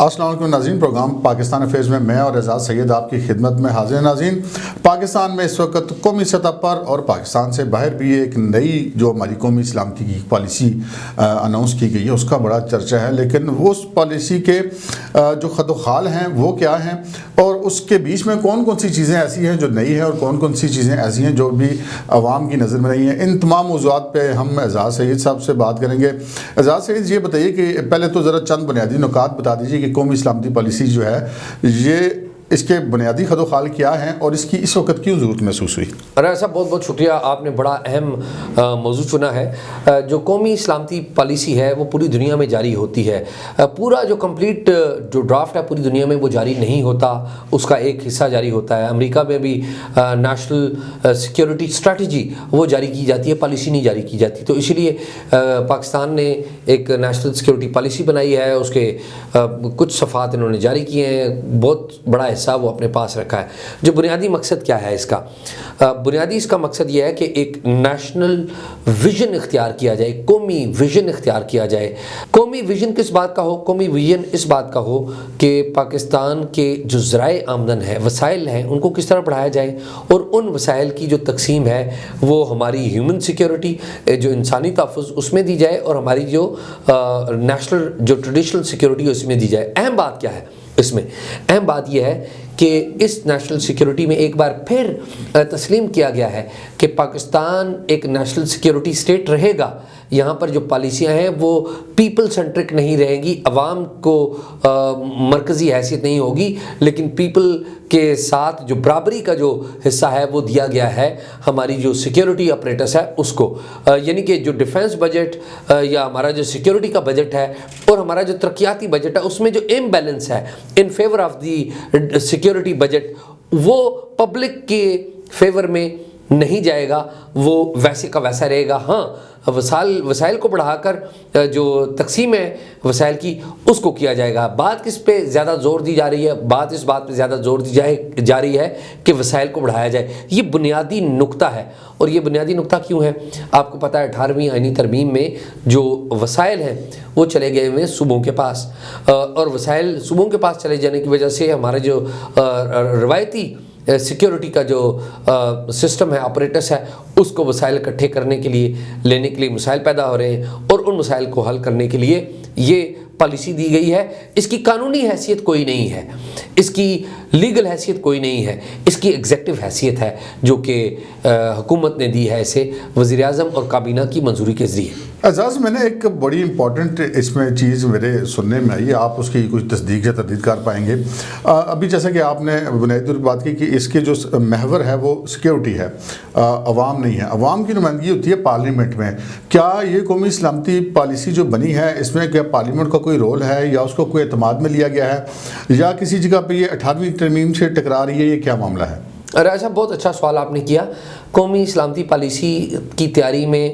السلام علیکم ناظرین، پروگرام پاکستان افیئرز میں میں اور اعزاز سید آپ کی خدمت میں حاضر ہیں۔ ناظرین، پاکستان میں اس وقت قومی سطح پر اور پاکستان سے باہر بھی ایک نئی جو ہماری قومی سلامتی کی پالیسی اناؤنس کی گئی ہے، اس کا بڑا چرچا ہے، لیکن اس پالیسی کے جو خط و خال ہیں وہ کیا ہیں، اور اس کے بیچ میں کون کون سی چیزیں ایسی ہیں جو نئی ہیں اور کون کون سی چیزیں ایسی ہیں جو بھی عوام کی نظر میں نہیں ہیں، ان تمام موضوعات پہ ہم اعزاز سید صاحب سے بات کریں گے۔ اعزاز سید، یہ بتائیے کہ پہلے تو ذرا چند بنیادی نکات بتا دیجیے کہ قومی سلامتی پالیسی جو ہے یہ اس کے بنیادی خط و خال کیا ہیں اور اس کی اس وقت کیوں ضرورت محسوس ہوئی؟ راجہ صاحب، بہت بہت شکریہ، آپ نے بڑا اہم موضوع چنا ہے۔ جو قومی سلامتی پالیسی ہے وہ پوری دنیا میں جاری ہوتی ہے، پورا جو کمپلیٹ جو ڈرافٹ ہے پوری دنیا میں وہ جاری نہیں ہوتا، اس کا ایک حصہ جاری ہوتا ہے۔ امریکہ میں بھی نیشنل سیکیورٹی اسٹریٹجی وہ جاری کی جاتی ہے، پالیسی نہیں جاری کی جاتی، تو اسی لیے پاکستان نے ایک نیشنل سیکیورٹی پالیسی بنائی ہے، اس کے کچھ صفحات انہوں نے جاری کیے ہیں، بہت بڑا حصہ وہ اپنے پاس رکھا ہے۔ جو بنیادی مقصد کیا ہے اس کا؟ بنیادی اس کا مقصد یہ ہے کہ ایک نیشنل ویژن اختیار کیا جائے، قومی ویژن اختیار کیا جائے۔ قومی ویژن کس بات کا ہو؟ قومی ویژن اس بات کا ہو کہ پاکستان کے جو ذرائع آمدن ہے، وسائل ہیں، ان کو کس طرح بڑھایا جائے، اور ان وسائل کی جو تقسیم ہے وہ ہماری ہیومن سیکیورٹی، جو انسانی تحفظ، اس میں دی جائے، اور ہماری جو نیشنل جو ٹریڈیشنل سیکیورٹی اس میں دی جائے۔ اہم بات کیا ہے اس میں؟ اہم بات یہ ہے کہ اس نیشنل سیکیورٹی میں ایک بار پھر تسلیم کیا گیا ہے کہ پاکستان ایک نیشنل سیکیورٹی اسٹیٹ رہے گا۔ یہاں پر جو پالیسیاں ہیں وہ پیپل سنٹرک نہیں رہیں گی، عوام کو مرکزی حیثیت نہیں ہوگی، لیکن پیپل کے ساتھ جو برابری کا جو حصہ ہے وہ دیا گیا ہے ہماری جو سیکیورٹی اپریٹس ہے اس کو۔ یعنی کہ جو ڈیفنس بجٹ یا ہمارا جو سیکیورٹی کا بجٹ ہے اور ہمارا جو ترقیاتی بجٹ ہے، اس میں جو امبیلنس ہے in favour of the security budget, وہ پبلک کے فیور میں نہیں جائے گا، وہ ویسے کا ویسا رہے گا۔ ہاں، وسائل کو بڑھا کر جو تقسیم ہے وسائل کی، اس کو کیا جائے گا۔ بات کس پہ زیادہ زور دی جا رہی ہے؟ بات اس بات پہ زیادہ زور دی جا رہی ہے کہ وسائل کو بڑھایا جائے۔ یہ بنیادی نقطہ ہے، اور یہ بنیادی نقطہ کیوں ہے؟ آپ کو پتہ ہے 18ویں آئینی ترمیم میں جو وسائل ہیں وہ چلے گئے ہوئے صوبوں کے پاس، اور وسائل صوبوں کے پاس چلے جانے کی وجہ سے ہمارے جو روایتی سیکیورٹی کا جو سسٹم ہے، آپریٹس ہے، اس کو وسائل اکٹھے کرنے کے لیے، لینے کے لیے مسائل پیدا ہو رہے ہیں، اور ان مسائل کو حل کرنے کے لیے یہ پالیسی دی گئی ہے۔ اس کی قانونی حیثیت کوئی نہیں ہے، اس کی لیگل حیثیت کوئی نہیں ہے، اس کی ایگزیکٹو حیثیت ہے جو کہ حکومت نے دی ہے اسے وزیر اعظم اور کابینہ کی منظوری کے ذریعے۔ اعزاز، میں نے ایک بڑی امپورٹنٹ اس میں چیز میرے سننے میں آئی، آپ اس کی کچھ تصدیق یا تردید کر پائیں گے۔ ابھی جیسا کہ آپ نے بنیادی طور پر بات کی کہ اس کے جو محور ہے وہ سیکیورٹی ہے، عوام نہیں ہے، عوام کی نمائندگی ہوتی ہے پارلیمنٹ میں۔ کیا یہ قومی سلامتی پالیسی جو بنی ہے، اس میں کیا پارلیمنٹ کا کوئی رول ہے، یا اس کو کوئی اعتماد میں لیا گیا ہے، یا کسی جگہ پہ یہ 18ویں ترمیم سے ٹکرا رہی ہے؟ یہ کیا معاملہ ہے؟ راجہ صاحب، بہت اچھا سوال آپ نے کیا۔ قومی سلامتی پالیسی کی تیاری میں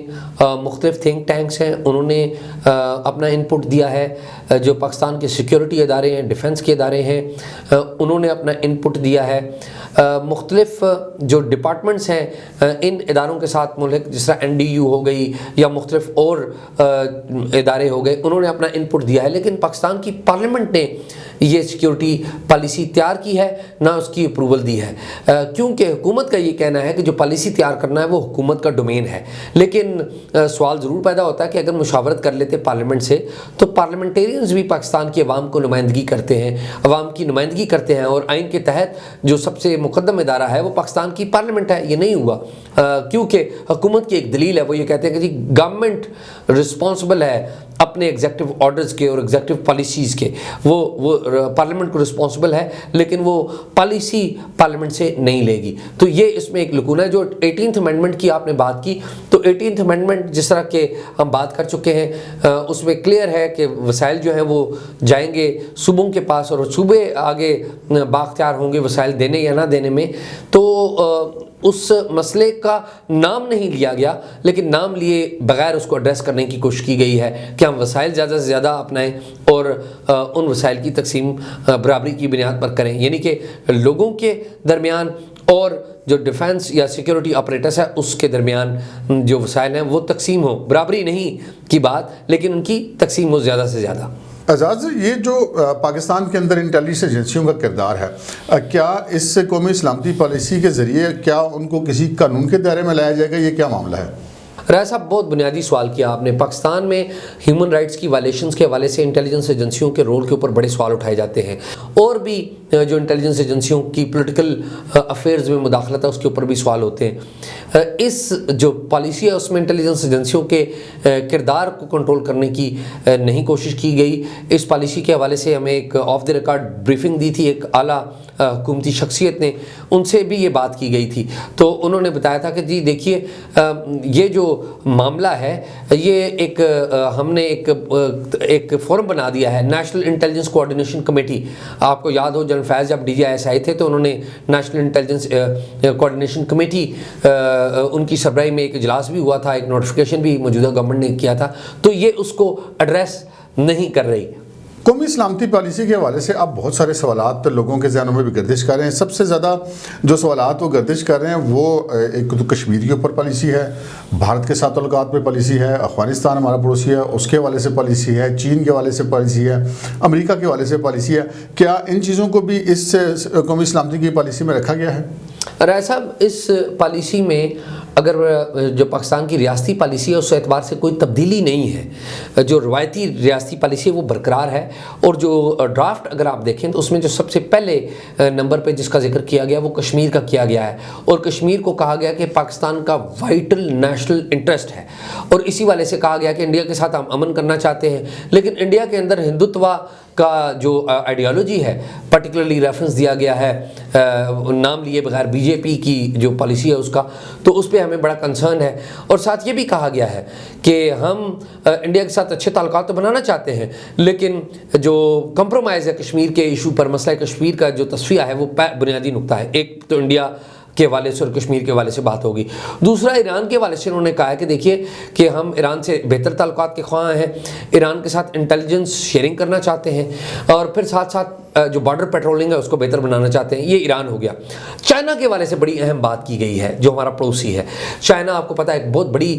مختلف تھنک ٹینکس ہیں، انہوں نے اپنا انپٹ دیا ہے۔ جو پاکستان کے سیکیورٹی ادارے ہیں، ڈیفنس کے ادارے ہیں، انہوں نے اپنا انپٹ دیا ہے۔ مختلف جو ڈپارٹمنٹس ہیں ان اداروں کے ساتھ ملک، جس طرح NDU ہو گئی یا مختلف اور ادارے ہو گئے، انہوں نے اپنا انپٹ دیا ہے، لیکن پاکستان کی پارلیمنٹ نے یہ سیکیورٹی پالیسی تیار کی ہے، نہ اس کی اپروول دی ہے، کیونکہ حکومت کا یہ کہنا ہے کہ جو پالیسی تیار کرنا ہے وہ حکومت کا ڈومین ہے۔ لیکن سوال ضرور پیدا ہوتا ہے کہ اگر مشاورت کر لیتے پارلیمنٹ سے، تو پارلیمنٹیرینز بھی پاکستان کی عوام کو نمائندگی کرتے ہیں، عوام کی نمائندگی کرتے ہیں، اور آئین کے تحت جو سب سے مقدم ادارہ ہے وہ پاکستان کی پارلیمنٹ ہے۔ یہ نہیں ہوا، کیونکہ حکومت کی ایک دلیل ہے، وہ یہ کہتے ہیں کہ جی گورنمنٹ رسپانسبل ہے اپنے ایگزیکٹو آرڈرز کے اور ایگزیکٹو پالیسیز کے، وہ پارلیمنٹ کو رسپانسبل ہے، لیکن وہ پالیسی پارلیمنٹ سے نہیں لے گی۔ تو یہ اس میں ایک لکونہ ہے۔ جو 18th امینڈمنٹ کی آپ نے بات کی، تو 18th امینڈمنٹ جس طرح کہ ہم بات کر چکے ہیں، اس میں کلیئر ہے کہ وسائل جو ہیں وہ جائیں گے صوبوں کے پاس، اور صوبے آگے بااختیار ہوں گے وسائل دینے یا نہ دینے میں۔ تو اس مسئلے کا نام نہیں لیا گیا، لیکن نام لیے بغیر اس کو ایڈریس کرنے کی کوشش کی گئی ہے کہ ہم وسائل زیادہ سے زیادہ اپنائیں اور ان وسائل کی تقسیم برابری کی بنیاد پر کریں، یعنی کہ لوگوں کے درمیان اور جو ڈیفنس یا سیکیورٹی آپریٹرس ہے اس کے درمیان جو وسائل ہیں وہ تقسیم ہو، برابری نہیں کی بات لیکن ان کی تقسیم ہو زیادہ سے زیادہ۔ اعزاز، یہ جو پاکستان کے اندر انٹیلیجنس ایجنسیوں کا کردار ہے، کیا اس قومی سلامتی پالیسی کے ذریعے کیا ان کو کسی قانون کے دائرے میں لایا جائے گا؟ یہ کیا معاملہ ہے؟ راجہ صاحب بہت بنیادی سوال کیا آپ نے۔ پاکستان میں ہیومن رائٹس کی وائلیشنز کے حوالے سے انٹیلیجنس ایجنسیوں کے رول کے اوپر بڑے سوال اٹھائے جاتے ہیں، اور بھی جو انٹیلیجنس ایجنسیوں کی پولیٹیکل افیئرز میں مداخلت ہے اس کے اوپر بھی سوال ہوتے ہیں۔ اس جو پالیسی ہے اس میں انٹیلیجنس ایجنسیوں کے کردار کو کنٹرول کرنے کی نہیں کوشش کی گئی۔ اس پالیسی کے حوالے سے ہمیں ایک آف دی ریکارڈ بریفنگ دی تھی ایک اعلیٰ حکومتی شخصیت نے، ان سے بھی یہ بات کی گئی تھی، تو انہوں نے بتایا تھا کہ جی دیکھیے یہ جو معاملہ ہے یہ ایک ہم نے ایک فورم بنا دیا ہے، نیشنل انٹیلیجنس کوآرڈینیشن کمیٹی۔ آپ کو یاد ہو جنرل فیض جب DGIS آئے تھے تو انہوں نے نیشنل انٹیلیجنس کوآرڈینیشن کمیٹی ان کی سربراہی میں ایک اجلاس بھی ہوا تھا، ایک نوٹیفیکیشن بھی موجودہ گورنمنٹ نے کیا تھا، تو یہ اس کو ایڈریس نہیں کر رہی۔ قومی سلامتی پالیسی کے حوالے سے اب بہت سارے سوالات لوگوں کے ذہنوں میں بھی گردش کر رہے ہیں۔ سب سے زیادہ جو سوالات وہ گردش کر رہے ہیں وہ ایک تو کشمیر کے اوپر پالیسی ہے، بھارت کے ساتھ تعلقات پہ پالیسی ہے، افغانستان ہمارا پڑوسی ہے اس کے حوالے سے پالیسی ہے، چین کے حوالے سے پالیسی ہے، امریکہ کے حوالے سے پالیسی ہے۔ کیا ان چیزوں کو بھی اس قومی سلامتی کی پالیسی میں رکھا گیا ہے؟ رائے صاحب اس پالیسی میں اگر جو پاکستان کی ریاستی پالیسی ہے اس اعتبار سے کوئی تبدیلی نہیں ہے، جو روایتی ریاستی پالیسی ہے وہ برقرار ہے، اور جو ڈرافٹ اگر آپ دیکھیں تو اس میں جو سب سے پہلے نمبر پہ جس کا ذکر کیا گیا وہ کشمیر کا کیا گیا ہے، اور کشمیر کو کہا گیا کہ پاکستان کا وائٹل نیشنل انٹرسٹ ہے، اور اسی والے سے کہا گیا کہ انڈیا کے ساتھ ہم امن کرنا چاہتے ہیں، لیکن انڈیا کے اندر ہندوتوا کا جو آئیڈیالوجی ہے پرٹیکولرلی ریفرنس دیا گیا ہے نام لیے بغیر BJP کی جو پالیسی ہے اس کا، تو اس پہ ہمیں بڑا کنسرن ہے، اور ساتھ یہ بھی کہا گیا ہے کہ ہم انڈیا کے ساتھ اچھے تعلقات تو بنانا چاہتے ہیں لیکن جو کمپرومائز ہے کشمیر کے ایشو پر، مسئلہ کشمیر کا جو تصفیہ ہے وہ بنیادی نقطہ ہے۔ ایک تو انڈیا کے حوالے سے اور کشمیر کے حوالے سے بات ہوگی، دوسرا ایران کے حوالے سے انہوں نے کہا ہے کہ دیکھیے کہ ہم ایران سے بہتر تعلقات کے خواہاں ہیں، ایران کے ساتھ انٹیلیجنس شیئرنگ کرنا چاہتے ہیں، اور پھر ساتھ ساتھ جو بارڈر پیٹرولنگ ہے اس کو بہتر بنانا چاہتے ہیں۔ یہ ایران ہو گیا۔ چائنا کے حوالے سے بڑی اہم بات کی گئی ہے جو ہمارا پڑوسی ہے۔ چائنا آپ کو پتہ ہے ایک بہت بڑی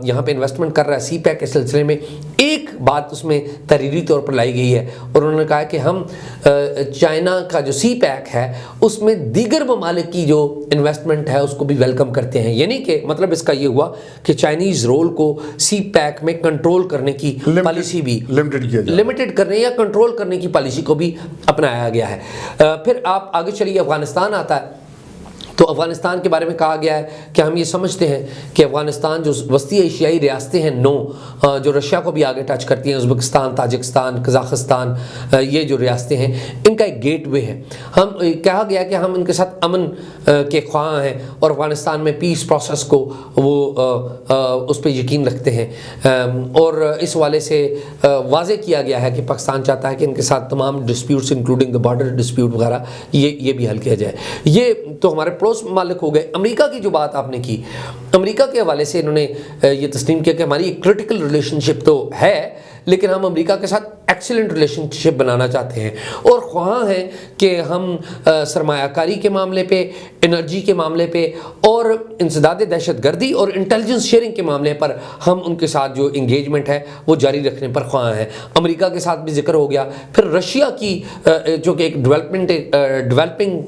یہاں پہ انویسٹمنٹ کر رہا ہے CPEC کے سلسلے میں۔ ایک بات اس میں تحریری طور پر لائی گئی ہے اور انہوں نے کہا کہ ہم چائنا کا جو CPEC ہے اس میں دیگر ممالک کی جو انویسٹمنٹ ہے اس کو بھی ویلکم کرتے ہیں، یعنی کہ مطلب اس کا یہ ہوا کہ چائنیز رول کو CPEC میں کنٹرول کرنے کی پالیسی بھی لمیٹڈ کرنے یا کنٹرول کرنے کی پالیسی کو بھی اپنایا گیا ہے۔ پھر آپ آگے چلیے افغانستان آتا ہے، تو افغانستان کے بارے میں کہا گیا ہے کہ ہم یہ سمجھتے ہیں کہ افغانستان جو وسطی ایشیائی ریاستیں ہیں 9 جو رشیا کو بھی آگے ٹچ کرتی ہیں، ازبکستان، تاجکستان، قزاقستان، یہ جو ریاستیں ہیں ان کا ایک گیٹ وے ہے۔ ہم کہا گیا کہ ہم ان کے ساتھ امن کے خواہاں ہیں اور افغانستان میں پیس پروسیس کو وہ اس پہ یقین رکھتے ہیں، اور اس حوالے سے واضح کیا گیا ہے کہ پاکستان چاہتا ہے کہ ان کے ساتھ تمام disputes including the border dispute وغیرہ یہ بھی حل کیا جائے۔ یہ تو ہمارے پڑوس ممالک ہو گئے۔ امریکہ کی جو بات آپ نے کی، امریکہ کے حوالے سے انہوں نے یہ تسلیم کیا کہ ہماری ایک کرٹیکل ریلیشن شپ تو ہے لیکن ہم امریکہ کے ساتھ ایکسیلنٹ ریلیشن شپ بنانا چاہتے ہیں، اور خواہاں ہیں کہ ہم سرمایہ کاری کے معاملے پہ، انرجی کے معاملے پہ، اور انسداد دہشت گردی اور انٹیلیجنس شیئرنگ کے معاملے پر ہم ان کے ساتھ جو انگیجمنٹ ہے وہ جاری رکھنے پر خواہاں ہیں۔ امریکہ کے ساتھ بھی ذکر ہو گیا۔ پھر رشیا کی جو کہ ایک ڈیولپنگ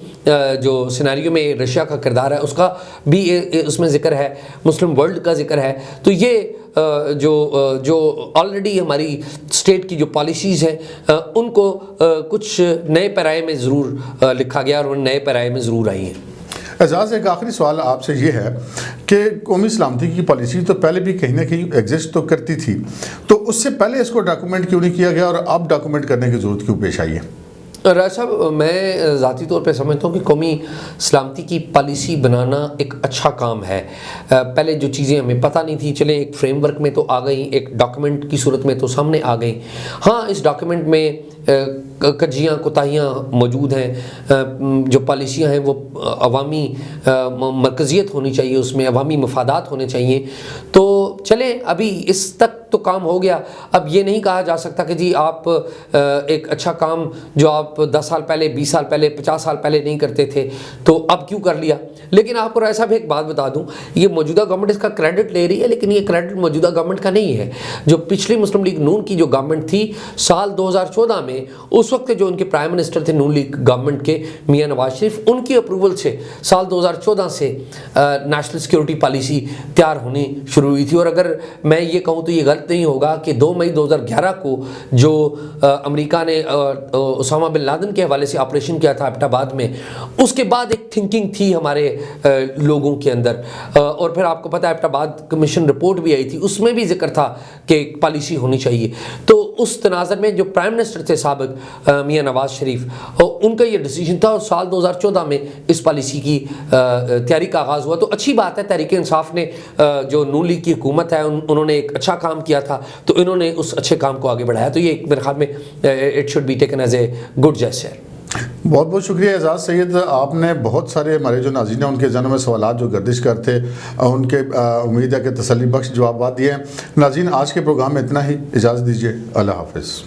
جو سیناریو میں رشیا کا کردار ہے اس کا بھی اس میں ذکر ہے، مسلم ورلڈ کا ذکر ہے۔ تو یہ جو آلریڈی ہماری اسٹیٹ کی جو پالیسیز ہیں ان کو کچھ نئے پیرائے میں ضرور لکھا گیا اور نئے پیرائے میں ضرور آئی ہیں۔ اعزاز، ایک آخری سوال آپ سے یہ ہے کہ قومی سلامتی کی پالیسی تو پہلے بھی کہیں نہ کہیں ایگزسٹ تو کرتی تھی، تو اس سے پہلے اس کو ڈاکومنٹ کیوں نہیں کیا گیا اور اب ڈاکومنٹ کرنے کی ضرورت کیوں پیش آئی ہے؟ راج صاحب، میں ذاتی طور پہ سمجھتا ہوں کہ قومی سلامتی کی پالیسی بنانا ایک اچھا کام ہے۔ پہلے جو چیزیں ہمیں پتہ نہیں تھی چلیں ایک فریم ورک میں تو آ گئیں، ایک ڈاکومنٹ کی صورت میں تو سامنے آ گئیں۔ ہاں، اس ڈاکومنٹ میں کجیاں کوتاہیاں موجود ہیں، جو پالیسیاں ہیں وہ عوامی مرکزیت ہونی چاہیے، اس میں عوامی مفادات ہونے چاہیے. تو چلیں ابھی اس تک تو کام ہو گیا. اب یہ نہیں کہا جا سکتا کہ جی آپ ایک اچھا کام جو آپ 10 سال پہلے 20 سال پہلے 50 سال پہلے نہیں کرتے تھے تو اب کیوں کر لیا. لیکن آپ کو ایسا بھی ایک بات بتا دوں، یہ موجودہ گورنمنٹ اس کا کریڈٹ لے رہی ہے، لیکن یہ کریڈٹ موجودہ گورنمنٹ کا نہیں ہے. جو پچھلی مسلم لیگ نون کی جو گورنمنٹ تھی سال 2014 میں، اس وقت جو ان کے پرائم منسٹر تھے نون لیگ گورنمنٹ کے میاں نواز شریف، ان کی اپروول سے سال 2014 سے نیشنل سیکیورٹی پالیسی تیار ہونی شروع ہوئی تھی. اور اگر میں یہ کہوں تو یہ غلط نہیں ہوگا کہ 2 مئی 2011 کو جو امریکہ نے اسامہ بن لادن کے حوالے سے آپریشن کیا تھا ایبٹ آباد میں، اس کے بعد ایک تھنکنگ تھی ہمارے لوگوں کے اندر. اور پھر آپ کو پتہ ہے ایبٹ آباد کمیشن رپورٹ بھی آئی تھی، اس میں بھی ذکر تھا کہ ایک پالیسی ہونی چاہیے. تو اس تناظر میں جو پرائم منسٹر تھے سابق میاں نواز شریف، ان کا یہ ڈیسیجن تھا اور سال 2014 میں اس پالیسی کی تیاری کا آغاز ہوا. تو اچھی بات ہے، تحریک انصاف نے جو نون لیگ کی حکومت ہے انہوں نے ایک اچھا کام کیا تھا تو انہوں نے اس اچھے کام کو آگے بڑھایا. تو یہ میرے خیال میں it should be taken as a good gesture. بہت بہت شکریہ اعجاز سید. آپ نے بہت سارے ہمارے جو ناظرین ہیں ان کے ذہنوں میں سوالات جو گردش کرتے ان کے امید ہے کہ تسلی بخش جوابات دیے ہیں. ناظرین آج کے پروگرام میں اتنا ہی، اجازت دیجیے، اللہ حافظ.